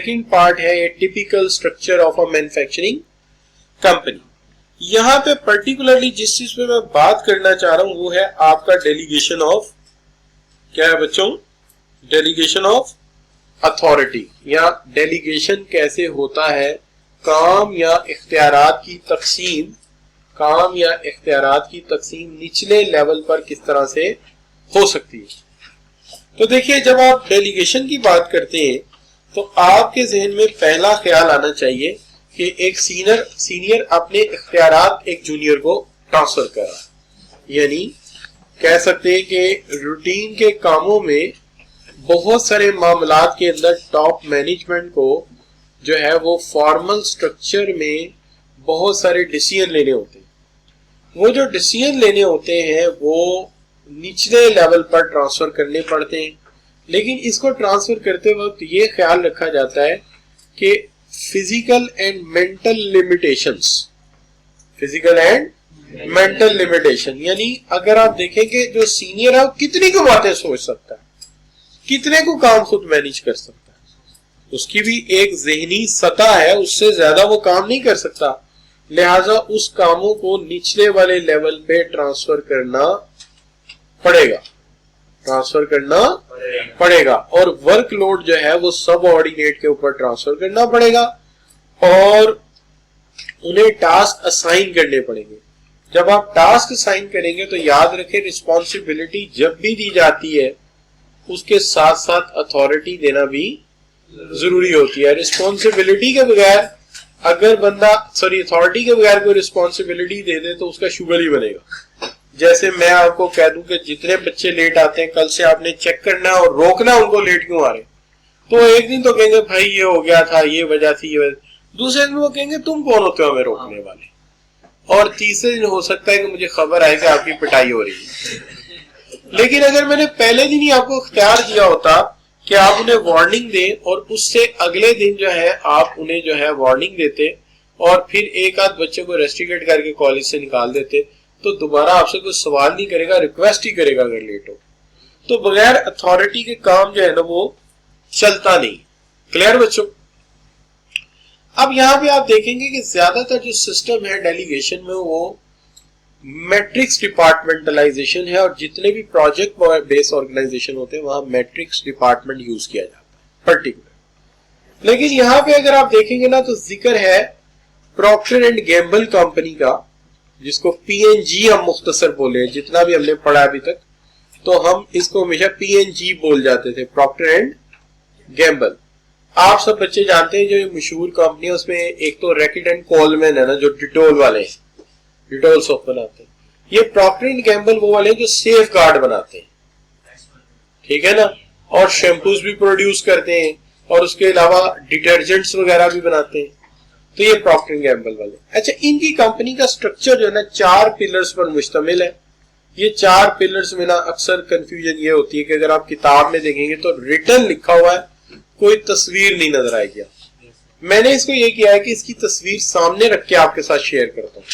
Second part है ये typical structure of a manufacturing company. यहाँ पे पर्टिकुलरली जिस चीज पे मैं बात करना चाह रहा हूं वो है आपका डेलीगेशन ऑफ, क्या है बच्चों, डेलीगेशन ऑफ अथॉरिटी, या डेलीगेशन कैसे होता है, काम या इख्तियारात की तकसीम, काम या इख्तियारात की तकसीम निचले लेवल पर किस तरह से हो सकती है। तो देखिए जब आप डेलीगेशन की बात करते हैं तो आपके जहन में पहला ख्याल आना चाहिए कि एक सीनियर अपने इख्तियारात एक जूनियर को ट्रांसफर कर रहा है, यानी कह सकते हैं कि रूटीन के कामों में बहुत सारे मामलात के अंदर टॉप मैनेजमेंट को जो है वो फॉर्मल स्ट्रक्चर में बहुत सारे डिसीजन लेने होते हैं। वो जो डिसीजन लेने होते हैं वो निचले लेवल पर ट्रांसफर करने पड़ते हैं, लेकिन इसको ट्रांसफर करते वक्त ये ख्याल रखा जाता है कि physical and mental limitations, physical and mental limitation, यानी अगर आप देखेंगे जो सीनियर है वो कितनी को बातें सोच सकता है, कितने को काम खुद मैनेज कर सकता है, उसकी भी एक ज़हनी सतह है, उससे ज्यादा वो काम नहीं कर सकता, लिहाजा उस कामों को निचले वाले लेवल पे ट्रांसफर करना पड़ेगा, ट्रांसफर करना पड़ेगा, और वर्कलोड जो है वो सब ऑर्डिनेट के ऊपर ट्रांसफर करना पड़ेगा और उन्हें टास्क असाइन करने पड़ेंगे। जब आप टास्क असाइन करेंगे तो याद रखें रिस्पॉन्सिबिलिटी जब भी दी जाती है उसके साथ साथ अथॉरिटी देना भी जरूरी होती है। रिस्पॉन्सिबिलिटी के बगैर अगर बंदा अथॉरिटी के बगैर कोई रिस्पॉन्सिबिलिटी दे दे तो उसका शुगर ही बनेगा। जैसे मैं आपको कह दूं कि जितने बच्चे लेट आते हैं कल से आपने चेक करना और रोकना उनको लेट क्यों आ रहे, तो एक दिन तो कहेंगे भाई ये हो गया था, ये वजह थी, ये वजह, दूसरे दिन वो कहेंगे तुम कौन होते हो हमें रोकने वाले, और तीसरे दिन हो सकता है कि मुझे खबर आए कि आपकी पिटाई हो रही है। लेकिन अगर मैंने पहले दिन ही आपको इख्तियार दिया होता कि आप उन्हें वार्निंग दें और उससे अगले दिन जो है आप उन्हें जो है वार्निंग देते और फिर एक आध बच्चे को रेस्ट्रिकेट करके कॉलेज से निकाल देते, तो दोबारा आपसे कोई सवाल नहीं करेगा, रिक्वेस्ट ही करेगा अगर लेट हो। तो बगैर अथॉरिटी के काम जो है ना वो चलता नहीं। क्लियर बच्चों? अब यहाँ पे आप देखेंगे कि ज्यादातर जो सिस्टम है डेलीगेशन में वो मैट्रिक्स डिपार्टमेंटलाइजेशन है, और जितने भी प्रोजेक्ट बेस्ड ऑर्गेनाइजेशन होते हैं वहां मैट्रिक्स डिपार्टमेंट यूज किया जाता है पर्टिकुलर। लेकिन यहाँ पे अगर आप देखेंगे ना तो जिक्र है प्रॉक्टर एंड गैम्बल कंपनी का, जिसको पीएनजी हम मुख्तसर बोले, जितना भी हमने पढ़ा अभी तक तो हम इसको हमेशा पीएनजी बोल जाते थे, प्रॉक्टर एंड गैम्बल। आप सब बच्चे जानते हैं जो ये मशहूर कंपनी है उसमें एक तो रैकेट एंड कोलमैन है ना जो डिटोल वाले हैं, डिटोल सोप बनाते हैं। ये प्रॉक्टर एंड गैम्बल वो वाले जो सेफ गार्ड बनाते हैं, ठीक है ना, और शैम्पूज भी प्रोड्यूस करते हैं और उसके अलावा डिटर्जेंट्स वगैरह भी बनाते हैं। तो ये प्रॉक्टर एंड गैम्बल वाले। अच्छा, इनकी कंपनी का स्ट्रक्चर जो है ना 4 पिलर्स पर मुश्तमिल है। ये 4 पिलर्स में ना अक्सर कंफ्यूजन ये होती है कि अगर आप किताब में देखेंगे तो रिटन लिखा हुआ है, कोई तस्वीर नहीं नजर आएगी। मैंने इसको ये किया है कि इसकी तस्वीर सामने रख के आपके साथ शेयर करता हूँ।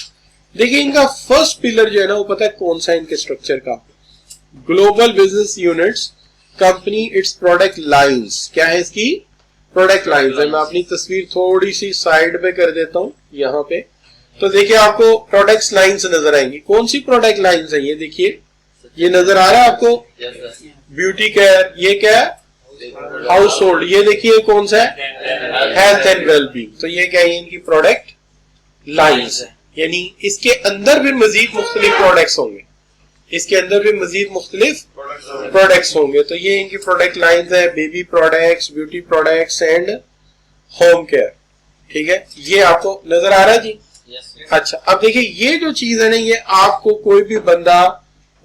देखिए इनका फर्स्ट पिलर जो है ना वो पता है कौन सा इनके स्ट्रक्चर का, global business units, company it's product lines. क्या है इसकी? प्रोडक्ट लाइंस है। मैं अपनी तस्वीर थोड़ी सी साइड पे कर देता हूँ यहाँ पे, तो देखिए आपको प्रोडक्ट लाइंस नजर आएंगी। कौन सी प्रोडक्ट लाइंस है ये देखिए, ये नजर आ रहा है आपको? ब्यूटी केयर, ये क्या है? हाउस होल्ड, ये देखिए कौन सा है? Health and wellbeing. तो ये क्या है? इनकी प्रोडक्ट लाइंस है, यानी इसके अंदर भी मजीद मुख्तलिफ प्रोडक्ट्स होंगे, इसके अंदर भी मजीद मुख्तलिफ प्रोडक्ट्स होंगे। तो ये इनकी प्रोडक्ट लाइंस है, baby products, beauty products and home care. ठीक है, ये आपको नजर आ रहा है जी? अच्छा, अब देखिए ये जो चीज है ना, ये आपको कोई भी बंदा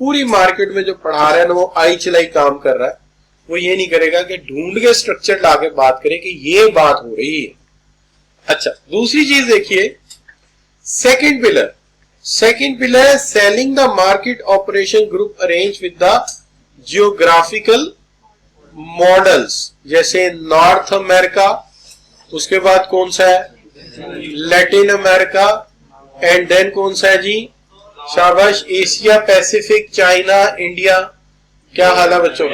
पूरी मार्केट में जो पढ़ा रहा है ना वो आई चलाई काम कर रहा है, वो ये नहीं करेगा कि ढूंढ के स्ट्रक्चर लाके बात करे कि ये बात हो रही है। अच्छा, दूसरी चीज देखिए सेकंड पिलर, सेकंड पिलर है selling the market operation group arrange with the geographical models, जैसे नॉर्थ अमेरिका, उसके बाद कौन सा है? लैटिन अमेरिका, एंड देन कौन सा है जी? शाबाश, एशिया पैसिफिक, चाइना, इंडिया। क्या हाल है बच्चों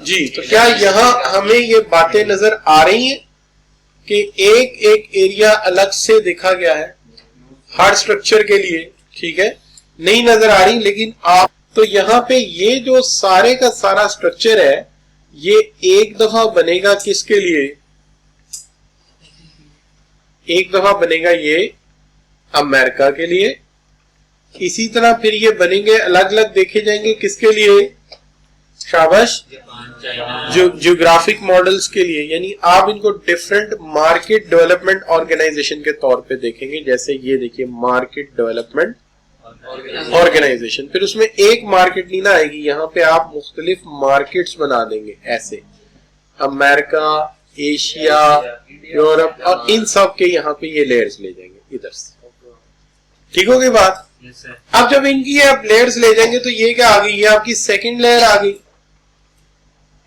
जी? तो क्या यहाँ हमें ये बातें नजर आ रही हैं कि एक एक एरिया अलग से देखा गया है हर स्ट्रक्चर के लिए, ठीक है, नहीं नजर आ रही, लेकिन आप तो यहाँ पे ये जो सारे का सारा स्ट्रक्चर है ये एक दफा बनेगा किसके लिए, एक दफा बनेगा ये अमेरिका के लिए, इसी तरह फिर ये बनेंगे अलग अलग देखे जाएंगे किसके लिए, शाबाश, जियोग्राफिक मॉडल्स के लिए। यानी आप इनको डिफरेंट मार्केट डेवलपमेंट ऑर्गेनाइजेशन के तौर पे देखेंगे। जैसे ये देखिए मार्केट डेवलपमेंट ऑर्गेनाइजेशन, फिर उसमें एक मार्केट नहीं ना आएगी, यहाँ पे आप मुख्तलिफ मार्केट्स बना देंगे ऐसे, अमेरिका, एशिया, यूरोप, और इन सब के यहाँ पे ये लेयर्स ले जाएंगे इधर से। ठीक हो गई बात? अब जब इनकी आप लेयर्स ले जाएंगे तो ये क्या आ गई, ये आपकी सेकंड लेयर आ गई।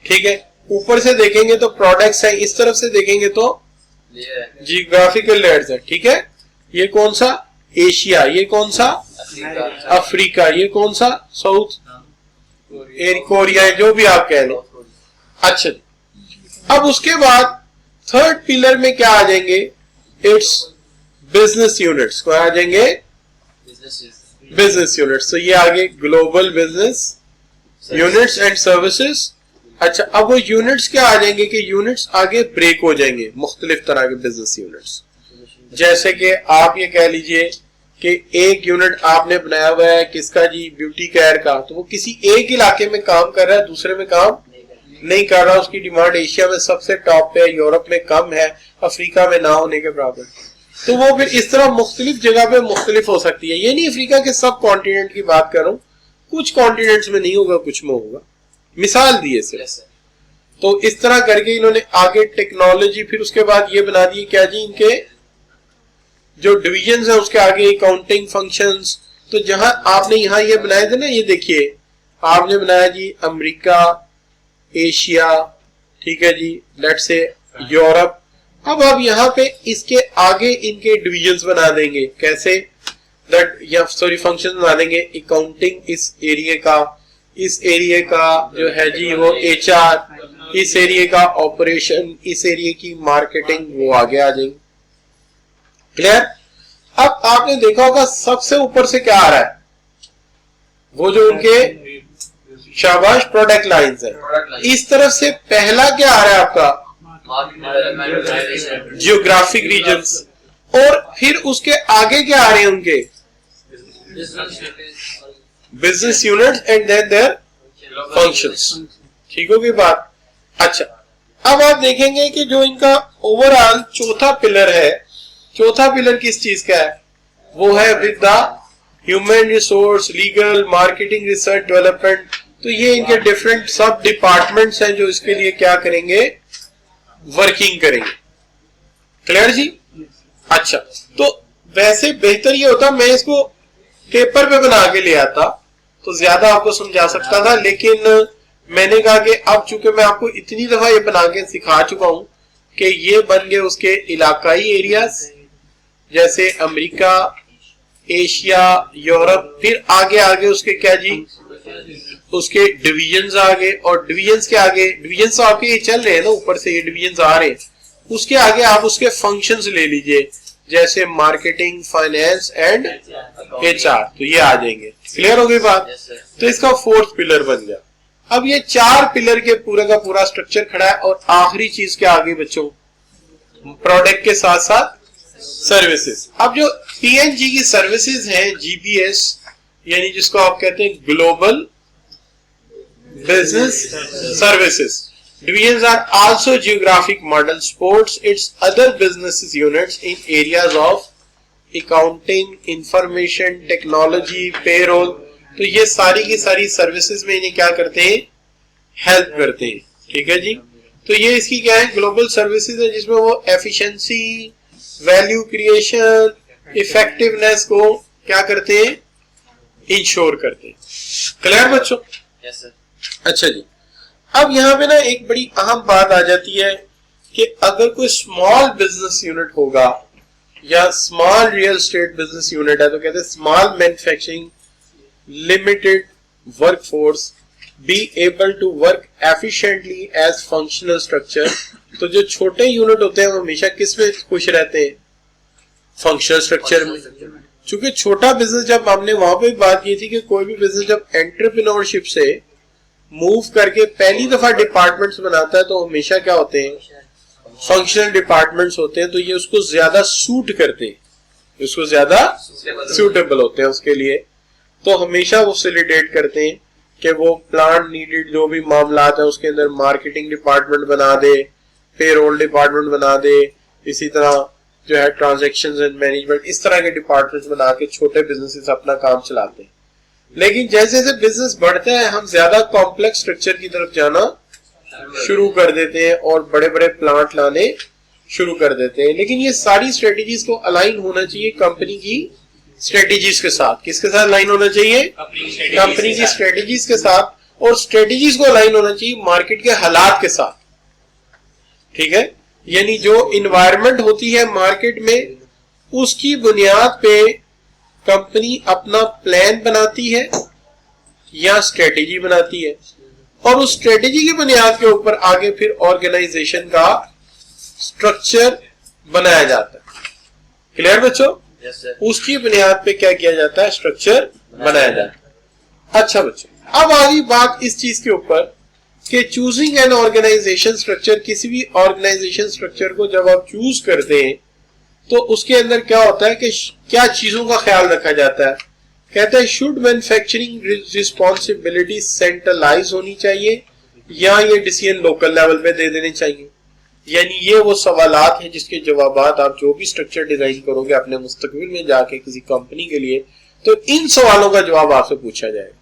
ठीक है, ऊपर से देखेंगे तो प्रोडक्ट्स है, इस तरफ से देखेंगे तो जियोग्राफिकल लेयर्स है। ठीक है, ये कौन सा, एशिया, ये कौन सा, अफ्रीका, ये कौन सा, साउथ कोरिया, जो भी आप कह लो। अच्छा, अब उसके बाद थर्ड पिलर में क्या आ जाएंगे, इट्स बिजनेस यूनिट्स को आ जाएंगे, बिजनेस यूनिट्स। तो ये आगे global business units and services. अच्छा, अब वो यूनिट्स क्या आ जाएंगे कि यूनिट्स आगे ब्रेक हो जाएंगे, मुख्तलिफ तरह के बिजनेस यूनिट्स। जैसे कि आप ये कह लीजिए कि एक यूनिट आपने बनाया हुआ है किसका जी, ब्यूटी केयर का, तो वो किसी एक इलाके में काम कर रहा है, दूसरे में काम नहीं कर रहा, उसकी डिमांड एशिया में सबसे टॉप पे है, यूरोप में कम है, अफ्रीका में ना होने के बराबर। तो वो फिर इस तरह मुख्तलिफ जगह पे मुख्तलिफ हो सकती है। ये नहीं अफ्रीका के सब कॉन्टिनेंट की बात कर रहा हूँ, कुछ कॉन्टिनेंट्स में नहीं होगा, कुछ में होगा, मिसाल दिए सिर्फ। तो इस तरह करके इन्होंने आगे टेक्नोलॉजी, फिर उसके बाद ये बना दिए क्या जी, इनके जो डिविजन्स है उसके आगे अकाउंटिंग फंक्शंस। तो जहां आपने यहाँ ये बनाए थे ना, ये देखिए आपने बनाया जी अमेरिका, एशिया, ठीक है जी, लेट्स से यूरोप। अब आप यहाँ पे इसके आगे इनके डिविजन्स बना देंगे, कैसे, दैट या सॉरी फंक्शन बना देंगे, अकाउंटिंग इस एरिया का, इस एरिया का जो है जी वो HR, इस एरिया का ऑपरेशन, इस एरिया की मार्केटिंग, वो आगे आ जाएंगे। क्लियर? अब आपने देखा होगा सबसे ऊपर से क्या आ रहा है, वो जो उनके शाबाश प्रोडक्ट लाइंस है। इस तरफ से पहला क्या आ रहा है आपका, जियोग्राफिक रीजन्स, और फिर उसके आगे क्या आ रहे हैं उनके business units and then their functions. ठीक होगी बात? अच्छा, अब आप देखेंगे कि जो इनका ओवरऑल चौथा पिलर है, चौथा पिलर किस चीज का है, वो है with the human resource, legal, marketing, research, development. तो ये इनके डिफरेंट सब डिपार्टमेंट्स हैं जो इसके लिए क्या करेंगे, वर्किंग करेंगे। क्लियर जी? अच्छा, तो वैसे बेहतर ये होता मैं इसको पेपर पे बना के ले आता तो ज्यादा आपको समझा सकता था, लेकिन मैंने कहा कि अब चूंकि मैं आपको इतनी दफा ये बना के सिखा चुका हूं कि ये बन गए उसके इलाकाई एरियाज, जैसे अमेरिका, एशिया, यूरोप, फिर आगे आगे उसके क्या जी, उसके डिवीजन्स आगे, और डिवीजन्स के आगे, डिवीजन्स तो आपके ये चल रहे हैं ना, ऊपर से ये डिवीजन्स आ रहे हैं, उसके आगे आप उसके फंक्शंस ले लीजिए, जैसे मार्केटिंग, फाइनेंस एंड HR, तो ये आ जाएंगे। क्लियर हो गई बात? तो इसका फोर्थ पिलर बन गया। अब ये चार पिलर के पूरा का पूरा स्ट्रक्चर खड़ा है, और आखिरी चीज क्या आगे बच्चों, प्रोडक्ट के साथ साथ सर्विसेज। अब जो PNG की सर्विसेज हैं, GPS यानी जिसको आप कहते हैं global business services, divisions are also geographic model supports its other business units in areas of accounting, information technology, payroll। तो ये सारी की सारी सर्विसेज में इन्हें क्या करते हैं, हेल्प करते हैं। ठीक है जी? तो ये इसकी क्या है, ग्लोबल सर्विसेज है, जिसमें वो एफिशिएंसी, वैल्यू क्रिएशन, इफेक्टिवनेस को क्या करते हैं, इंश्योर करते हैं। क्लियर बच्चों? Yes sir. अच्छा जी, अब यहाँ पे ना एक बड़ी अहम बात आ जाती है कि अगर कोई स्मॉल बिजनेस यूनिट होगा या small real estate business unit है, तो कहते हैं small manufacturing limited workforce be able to work efficiently as functional structure. तो जो छोटे यूनिट होते हैं वो हमेशा किस में खुश रहते हैं? फंक्शनल स्ट्रक्चर में। चूंकि छोटा बिजनेस, जब हमने वहां पे बात की थी कि कोई भी बिजनेस जब एंटरप्रेन्योरशिप से मूव करके पहली दफा डिपार्टमेंट्स बनाता है तो हमेशा क्या होते हैं? फंक्शनल डिपार्टमेंट्स होते हैं। तो ये उसको ज्यादा सूट करते हैं, उसको ज्यादा सूटेबल होते हैं उसके लिए। तो हमेशा वो फैसिलिटेट करते हैं कि वो प्लांट नीडेड जो भी मामलात है उसके अंदर मार्केटिंग डिपार्टमेंट बना दे, पेरोल डिपार्टमेंट बना दे, इसी तरह जो है ट्रांजैक्शंस एंड मैनेजमेंट, इस तरह के डिपार्टमेंट्स बना के छोटे बिजनेसेस अपना काम चलाते हैं। लेकिन जैसे जैसे बिजनेस बढ़ता है हम ज्यादा कॉम्प्लेक्स स्ट्रक्चर की तरफ जाना शुरू कर देते हैं और बड़े बड़े प्लांट लाने शुरू कर देते हैं। लेकिन ये सारी स्ट्रेटेजीज को अलाइन होना चाहिए कंपनी की स्ट्रेटेजीज के साथ। किसके साथ अलाइन होना चाहिए? कंपनी की स्ट्रेटेजीज के साथ। और स्ट्रेटेजीज को अलाइन होना चाहिए मार्केट के हालात के साथ। ठीक है, यानी जो इन्वायरमेंट होती है मार्केट में उसकी बुनियाद पे कंपनी अपना प्लान बनाती है या स्ट्रेटेजी बनाती है और उस स्ट्रेटेजी की बुनियाद के ऊपर आगे फिर ऑर्गेनाइजेशन का स्ट्रक्चर बनाया जाता है। क्लियर बच्चों? उसकी बुनियाद पे क्या किया जाता है? स्ट्रक्चर बनाया जाता है। अच्छा बच्चों, अब आ गई बात इस चीज के ऊपर कि चूजिंग एन ऑर्गेनाइजेशन स्ट्रक्चर। किसी भी ऑर्गेनाइजेशन स्ट्रक्चर को जब आप चूज करते हैं तो उसके अंदर क्या होता है कि क्या चीजों का ख्याल रखा जाता है? कहते हैं शुड मैन्युफैक्चरिंग रिस्पॉन्सिबिलिटी सेंट्रलाइज होनी चाहिए या ये डिसीजन लोकल लेवल पे दे देने चाहिए। यानी ये वो सवालात हैं जिसके जवाबात आप जो भी स्ट्रक्चर डिजाइन करोगे अपने मुस्तकबिल में जाके किसी कंपनी के लिए, तो इन सवालों का जवाब आपसे पूछा जाएगा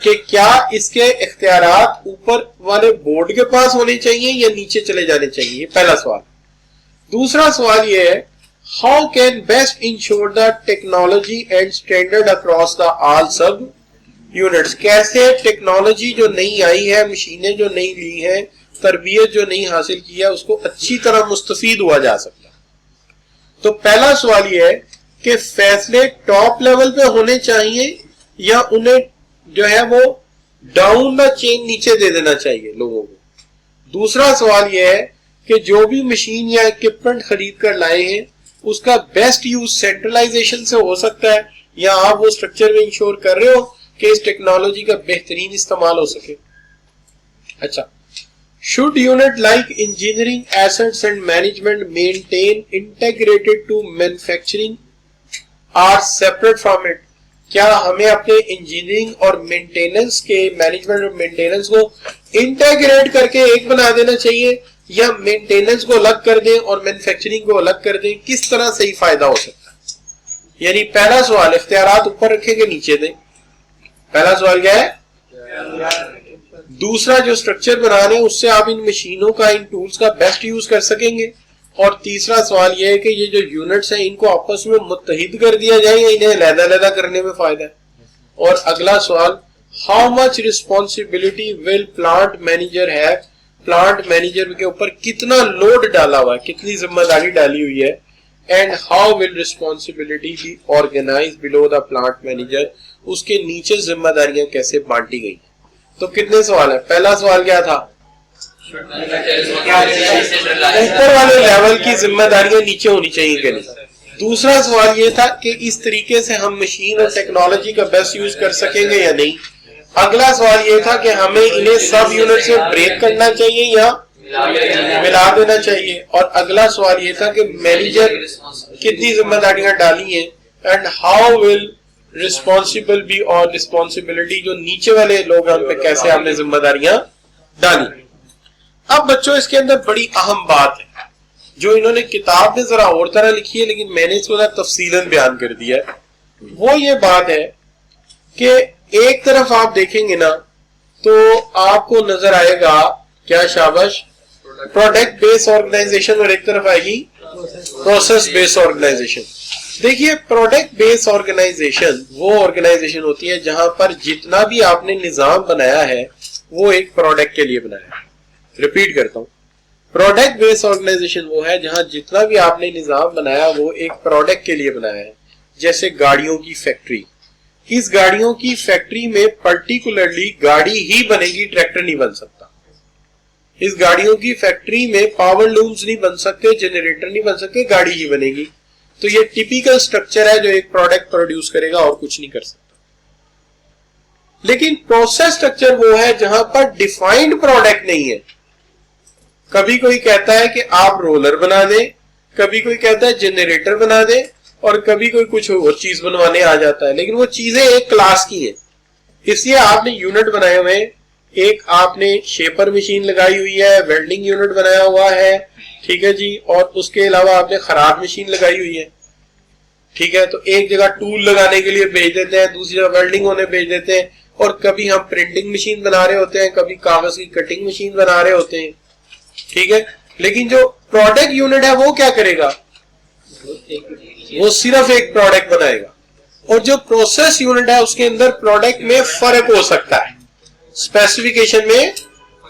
कि क्या इसके इख्तियारात ऊपर वाले बोर्ड के पास होने चाहिए या नीचे चले जाने चाहिए। पहला सवाल। दूसरा सवाल यह है how can best ensure the technology and standard across the all सब यूनिट्स। कैसे टेक्नोलॉजी जो नई आई है, मशीनें जो नई ली है, तरबियत जो नहीं हासिल की है, उसको अच्छी तरह मुस्तफीद हुआ जा सकता है। तो पहला सवाल यह है कि फैसले टॉप लेवल पे होने चाहिए या उन्हें जो है वो डाउन द चेन नीचे दे देना चाहिए लोगों को। दूसरा सवाल यह है कि जो भी मशीन या इक्विपमेंट खरीद कर लाए हैं उसका बेस्ट यूज सेंट्रलाइजेशन से हो सकता है या आप वो स्ट्रक्चर में इंश्योर कर रहे हो कि इस टेक्नोलॉजी का बेहतरीन इस्तेमाल हो सके। अच्छा, should unit like engineering assets and management maintain integrated to manufacturing or separate from it। क्या हमें अपने इंजीनियरिंग और मेंटेनेंस के मैनेजमेंट और मेंटेनेंस को इंटीग्रेट करके एक बना देना चाहिए या मेंटेनेंस को अलग कर दें और मैन्युफैक्चरिंग को अलग कर दें? किस तरह से ही फायदा हो सकता है? यानी पहला सवाल इख्तियारात ऊपर रखेंगे नीचे दें। पहला सवाल क्या है? दूसरा जो स्ट्रक्चर बना रहे हैं उससे आप इन मशीनों का, इन टूल्स का बेस्ट यूज कर सकेंगे। और तीसरा सवाल यह है कि ये जो यूनिट्स हैं इनको आपस में मुत्तहिद कर दिया जाए या इन्हें अलग-अलग करने में फायदा है। और अगला सवाल how much responsibility will plant manager have. Plant manager के ऊपर कितना लोड डाला हुआ है, कितनी जिम्मेदारी डाली हुई है। And how will responsibility be organise below the plant manager. उसके नीचे जिम्मेदारियां कैसे बांटी गई। तो कितने सवाल है? पहला सवाल क्या था? ऊपर वाले लेवल की जिम्मेदारियां नीचे होनी चाहिए कि नहीं। दूसरा सवाल ये था कि इस तरीके से हम मशीन और टेक्नोलॉजी का बेस्ट यूज कर सकेंगे या नहीं। अगला सवाल ये था कि हमें इन्हें सब यूनिट से ब्रेक करना चाहिए या मिला देना चाहिए। और अगला सवाल ये था कि मैनेजर कितनी जिम्मेदारियां डाली हैं एंड हाउ विल रिस्पॉन्सिबल भी और रिस्पॉन्सिबिलिटी जो नीचे वाले लोग हैं उन पे कैसे आपने जिम्मेदारियां डाली। अब बच्चों इसके अंदर बड़ी अहम बात है जो इन्होंने किताब में जरा और तरह लिखी है लेकिन मैंने इसको जरा तफसीलन बयान कर दिया है। वो ये बात है कि एक तरफ आप देखेंगे ना तो आपको नजर आएगा क्या शाबाश प्रोडक्ट बेस्ड ऑर्गेनाइजेशन और एक तरफ आएगी प्रोसेस बेस्ड ऑर्गेनाइजेशन। देखिए प्रोडक्ट बेस्ड ऑर्गेनाइजेशन वो ऑर्गेनाइजेशन होती है जहां पर जितना भी आपने निजाम बनाया है वो एक प्रोडक्ट के लिए बनाया है। रिपीट करता हूं, प्रोडक्ट बेस्ड ऑर्गेनाइजेशन वो है जहां जितना भी आपने निजाम बनाया वो एक प्रोडक्ट के लिए बनाया है। जैसे गाड़ियों की फैक्ट्री, इस गाड़ियों की फैक्ट्री में पर्टिकुलरली गाड़ी ही बनेगी, ट्रैक्टर नहीं बन सकता। इस गाड़ियों की फैक्ट्री में पावर लूम्स नहीं बन सकते, जनरेटर नहीं बन सकते, गाड़ी ही बनेगी। तो ये टिपिकल स्ट्रक्चर है जो एक प्रोडक्ट प्रोड्यूस करेगा और कुछ नहीं कर सकता। लेकिन प्रोसेस स्ट्रक्चर वो है जहां पर डिफाइंड प्रोडक्ट नहीं है। कभी कोई कहता है कि आप रोलर बना दें, कभी कोई कहता है जनरेटर बना दें, और कभी कोई कुछ और चीज बनवाने आ जाता है, लेकिन वो चीजें एक क्लास की हैं। इसलिए आपने यूनिट बनाए हुए हैं। एक आपने शेपर मशीन लगाई हुई है, वेल्डिंग यूनिट बनाया हुआ है, ठीक है जी, और उसके अलावा आपने खराद मशीन लगाई हुई है, ठीक है। तो एक जगह टूल लगाने के लिए भेज देते हैं, दूसरी जगह वेल्डिंग होने भेज देते हैं, और कभी हम प्रिंटिंग मशीन बना रहे होते हैं, कभी कागज की कटिंग मशीन बना रहे होते हैं, ठीक है। लेकिन जो प्रोडक्ट यूनिट है वो क्या करेगा, वो सिर्फ एक प्रोडक्ट बनाएगा। और जो प्रोसेस यूनिट है उसके अंदर प्रोडक्ट में फर्क हो सकता है, स्पेसिफिकेशन में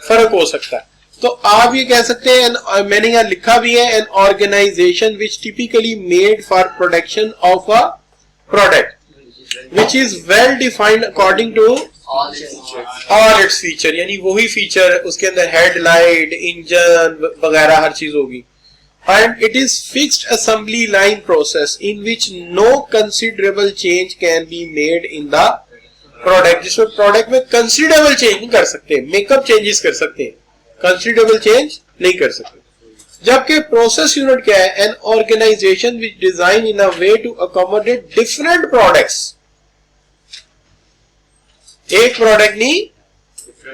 फर्क हो सकता है। तो आप ये कह सकते हैं, मैंने यहां लिखा भी है, an organisation which typically made for production of a product which is well defined according to all its feature, यानी वही फीचर उसके अंदर हेडलाइट, इंजन वगैरह हर चीज होगी। And it is fixed assembly line process in which no considerable change can be made in the product, जिसमें product में considerable change नहीं कर सकते, मेकअप चेंजेस कर सकते हैं, कंसिडरेबल चेंज नहीं कर सकते। जबकि प्रोसेस यूनिट क्या है, an organisation which design in a way to accommodate different products, एक प्रोडक्ट नहीं,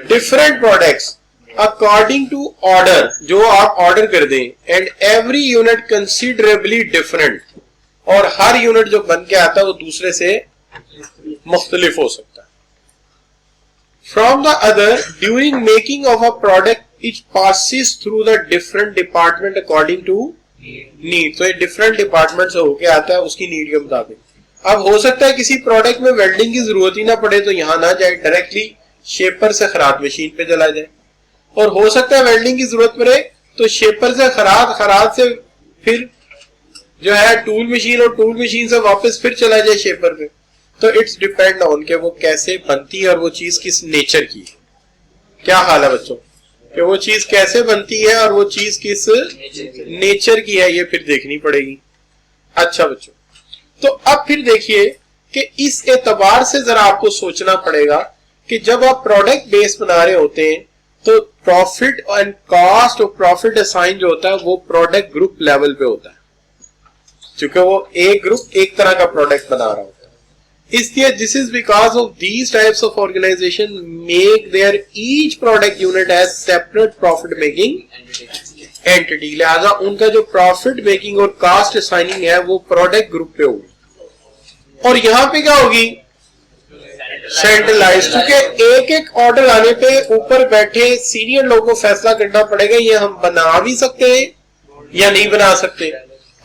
different products according to order, जो आप ऑर्डर कर दें, and every unit considerably different, और हर यूनिट जो बन के आता है वो दूसरे से मुख्तलिफ हो सकता है। From the other, during making of a product it passes through the different department according to need. तो ये डिफरेंट डिपार्टमेंट से होके आता है उसकी नीड के मुताबिक। अब हो सकता है किसी प्रोडक्ट में वेल्डिंग की जरूरत ही ना पड़े, तो यहां ना जाए, डायरेक्टली शेपर से खराद मशीन पे चला जाए, और हो सकता है वेल्डिंग की जरूरत पड़े तो शेपर से खराद, खराद से फिर जो है टूल मशीन, और टूल मशीन से वापस फिर चला जाए शेपर पे। तो इट्स डिपेंड ऑन के वो कैसे बनती है और वो चीज किस नेचर की है। क्या हाल है बच्चों, कि वो चीज कैसे बनती है और वो चीज किस नेचर की है, ये फिर देखनी पड़ेगी। अच्छा बच्चों, तो अब फिर देखिए कि इस एतबार से जरा आपको सोचना पड़ेगा कि जब आप प्रोडक्ट बेस बना रहे होते हैं तो प्रॉफिट एंड कॉस्ट और प्रॉफिट असाइन जो होता है वो प्रोडक्ट ग्रुप लेवल पे होता है, क्योंकि वो एक ग्रुप एक तरह का प्रोडक्ट बना रहा होता है। इसलिए this is because of these types of organisation make their each product unit as separate profit making entity. लिहाजा उनका जो प्रॉफिट मेकिंग और कॉस्ट असाइनिंग है वो प्रोडक्ट ग्रुप पे होगी, और यहां पे क्या होगी, सेंट्रलाइज, क्योंकि एक एक ऑर्डर आने पे ऊपर बैठे सीनियर लोगों को फैसला करना पड़ेगा ये हम बना भी सकते हैं या नहीं बना सकते,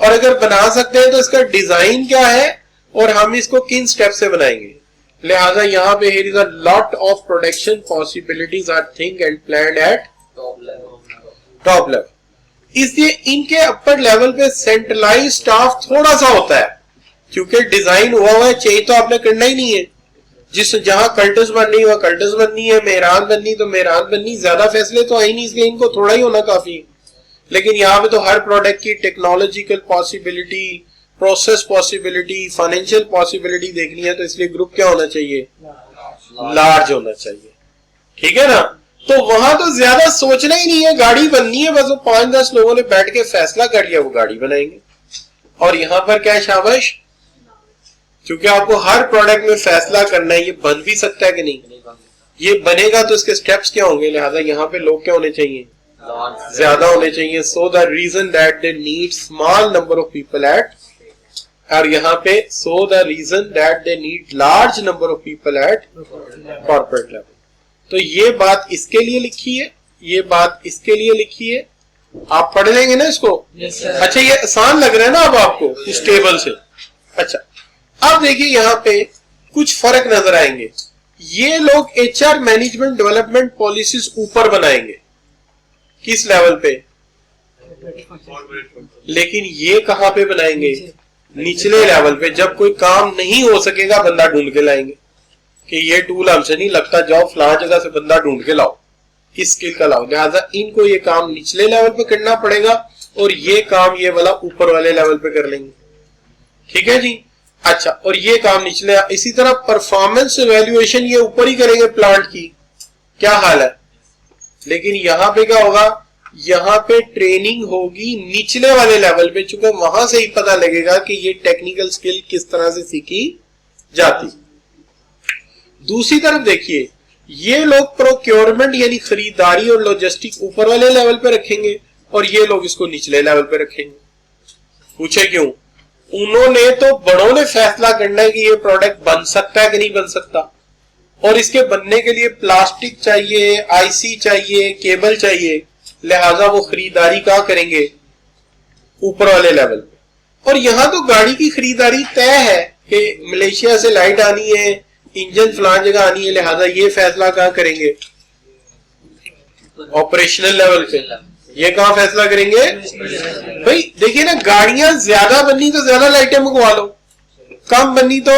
और अगर बना सकते हैं तो इसका डिजाइन क्या है और हम इसको किन स्टेप से बनाएंगे। लिहाजा यहाँ पे here is a lot of production possibilities are think and planned at top level। इसलिए इनके अपर लेवल पे सेंट्रलाइज स्टाफ थोड़ा सा होता है, क्योंकि डिजाइन हुआ है, चाहिए तो आपने करना ही नहीं है। जिस जहां कल्टस बननी वह कल्टस बननी है, मेहरान बननी तो मेहरान बननी, ज्यादा फैसले तो है नहीं, इसलिए इनको थोड़ा ही होना काफी है। लेकिन यहाँ पे तो हर प्रोडक्ट की technological possibility, process possibility, financial possibility देखनी है, तो इसलिए ग्रुप क्या होना चाहिए, लार्ज होना चाहिए, ठीक है ना। तो वहां तो ज्यादा सोचना ही नहीं है, गाड़ी बननी है, बस वो 5-10 लोगों ने बैठ के फैसला कर लिया वो गाड़ी बनाएंगे। और यहां पर क्या है, शाबाश, क्योंकि आपको हर प्रोडक्ट में फैसला करना है, ये बन भी सकता है कि नहीं, ये बनेगा तो इसके स्टेप्स क्या होंगे। लिहाजा यहाँ पे लोग क्या होने चाहिए, ज्यादा होने चाहिए। So the reason that they need small number of people at, और यहाँ पे so the reason that they need large number of people at corporate level. तो ये बात इसके लिए लिखी है, ये बात इसके लिए लिखी है, आप पढ़ लेंगे ना इसको। अच्छा, ये आसान लग रहा है ना अब आपको इस टेबल से। अच्छा, अब देखिए यहाँ पे कुछ फर्क नजर आएंगे। ये लोग एचआर मैनेजमेंट डेवलपमेंट पॉलिसीज ऊपर बनाएंगे, किस लेवल पे, लेकिन ये कहां पे बनाएंगे, निचले लेवल पे जब कोई काम नहीं हो सकेगा बंदा ढूंढ के लाएंगे कि ये टूल हमसे नहीं लगता, जाओ फलां जगह से बंदा ढूंढ के लाओ, इस स्किल का लाओ। लिहाजा इनको ये काम निचले लेवल पे करना पड़ेगा और ये काम ये वाला ऊपर वाले लेवल पे कर लेंगे। ठीक है जी। अच्छा, और ये काम निचले। इसी तरह परफॉर्मेंस इवैल्यूएशन ये ऊपर ही करेंगे प्लांट की, क्या हाल है। लेकिन यहां पे क्या होगा, यहां पे ट्रेनिंग होगी निचले वाले लेवल पे, चूंकि वहां से ही पता लगेगा कि ये टेक्निकल स्किल किस तरह से सीखी जाती। दूसरी तरफ देखिए, ये लोग प्रोक्योरमेंट यानी खरीदारी और लॉजिस्टिक ऊपर वाले लेवल पे रखेंगे और ये लोग इसको निचले लेवल पे रखेंगे। पूछे क्यों? उन्होंने तो बड़ों ने फैसला करना है कि ये प्रोडक्ट बन सकता है कि नहीं बन सकता, और इसके बनने के लिए प्लास्टिक चाहिए, आईसी चाहिए, केबल चाहिए। लिहाजा वो खरीदारी कहाँ करेंगे, ऊपर वाले लेवल पे। और यहां तो गाड़ी की खरीदारी तय है कि मलेशिया से लाइट आनी है, इंजन फलान जगह आनी है, लिहाजा ये फैसला कहाँ करेंगे, ऑपरेशनल लेवल पे। ये कहाँ फैसला करेंगे भाई? देखिए ना, गाड़ियां ज्यादा बननी तो ज्यादा लाइटें मंगवा लो, कम बननी तो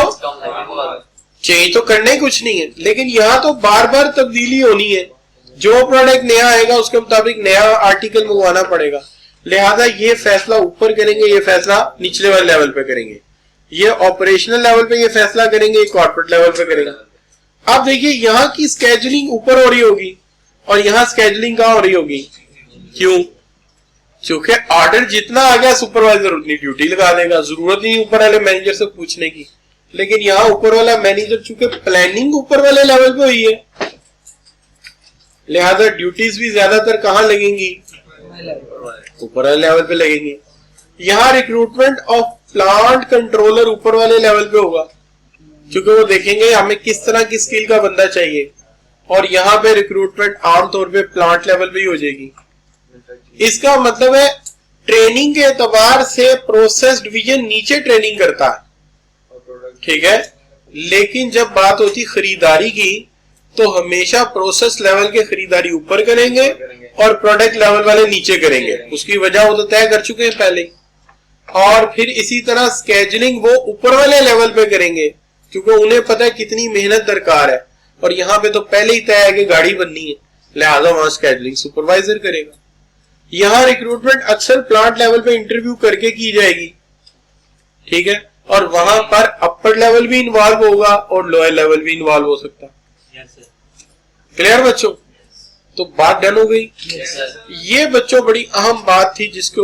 चेंज तो करने ही कुछ नहीं है। लेकिन यहाँ तो बार बार तब्दीली होनी है, जो प्रोडक्ट नया आएगा उसके मुताबिक नया आर्टिकल मंगवाना पड़ेगा। लिहाजा ये फैसला ऊपर करेंगे, ये फैसला निचले वाले लेवल पे करेंगे, ये ऑपरेशनल लेवल पे ये फैसला करेंगे, कॉर्पोरेट लेवल पे करेंगे। अब देखिए, यहाँ की स्केजुलिंग ऊपर हो रही होगी और यहाँ स्केजुलिंग कहाँ हो रही होगी। क्यों? चूंकि ऑर्डर जितना आ गया सुपरवाइजर उतनी ड्यूटी लगा देगा, जरूरत नहीं ऊपर वाले मैनेजर से पूछने की। लेकिन यहाँ ऊपर वाला मैनेजर चूंकि प्लानिंग ऊपर वाले लेवल पे हुई है, लिहाजा ड्यूटीज भी ज्यादातर कहाँ लगेंगी, ऊपर वाले लेवल पे लगेंगी। यहाँ रिक्रूटमेंट ऑफ प्लांट कंट्रोलर ऊपर वाले लेवल पे होगा, क्योंकि वो देखेंगे हमें किस तरह की स्किल का बंदा चाहिए, और यहाँ पे रिक्रूटमेंट आमतौर पे प्लांट लेवल पे ही हो जाएगी। इसका मतलब है ट्रेनिंग के एतबार से प्रोसेस डिवीजन नीचे ट्रेनिंग करता है, ठीक है। लेकिन जब बात होती खरीदारी की तो हमेशा प्रोसेस लेवल के खरीदारी ऊपर करेंगे और प्रोडक्ट लेवल वाले नीचे करेंगे। उसकी वजह वो तो तय कर चुके हैं पहले ही। और फिर इसी तरह स्केजुलिंग वो ऊपर वाले लेवल पे करेंगे, क्योंकि उन्हें पता है कितनी मेहनत दरकार है, और यहाँ पे तो पहले ही तय है कि गाड़ी बननी है, लिहाजा वहां स्केजुलिंग सुपरवाइजर करेगा। यहाँ रिक्रूटमेंट अक्सर प्लांट लेवल पे इंटरव्यू करके की जाएगी, ठीक है, और वहां पर अपर लेवल भी इन्वॉल्व होगा और लोअर लेवल भी इन्वॉल्व हो सकता है। क्लियर बच्चों? तो बात डन हो गई। ये बच्चों बड़ी अहम बात थी जिसके